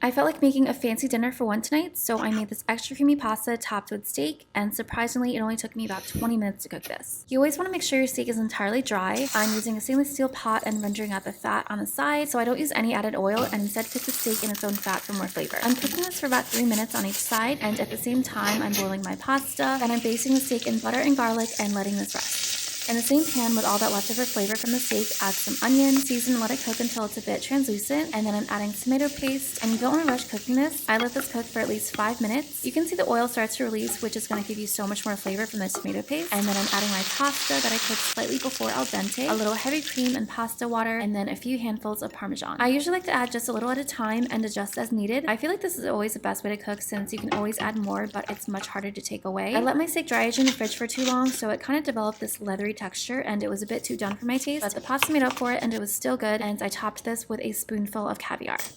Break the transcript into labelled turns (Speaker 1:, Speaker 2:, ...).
Speaker 1: I felt like making a fancy dinner for one tonight, so I made this extra creamy pasta topped with steak, and surprisingly, it only took me about 20 minutes to cook this. You always want to make sure your steak is entirely dry. I'm using a stainless steel pot and rendering out the fat on the side, so I don't use any added oil and instead cook the steak in its own fat for more flavor. I'm cooking this for about 3 minutes on each side, and at the same time, I'm boiling my pasta, and I'm basting the steak in butter and garlic and letting this rest. In the same pan with all that leftover flavor from the steak, add some onion, season and let it cook until it's a bit translucent, and then I'm adding tomato paste, and you don't want to rush cooking this. I let this cook for at least 5 minutes. You can see the oil starts to release, which is going to give you so much more flavor from the tomato paste, and then I'm adding my pasta that I cooked slightly before al dente, a little heavy cream and pasta water, and then a few handfuls of Parmesan. I usually like to add just a little at a time and adjust as needed. I feel like this is always the best way to cook since you can always add more, but it's much harder to take away. I let my steak dry age in the fridge for too long, so it kind of developed this leathery texture, and it was a bit too done for my taste, but the pasta made up for it and it was still good, and I topped this with a spoonful of caviar.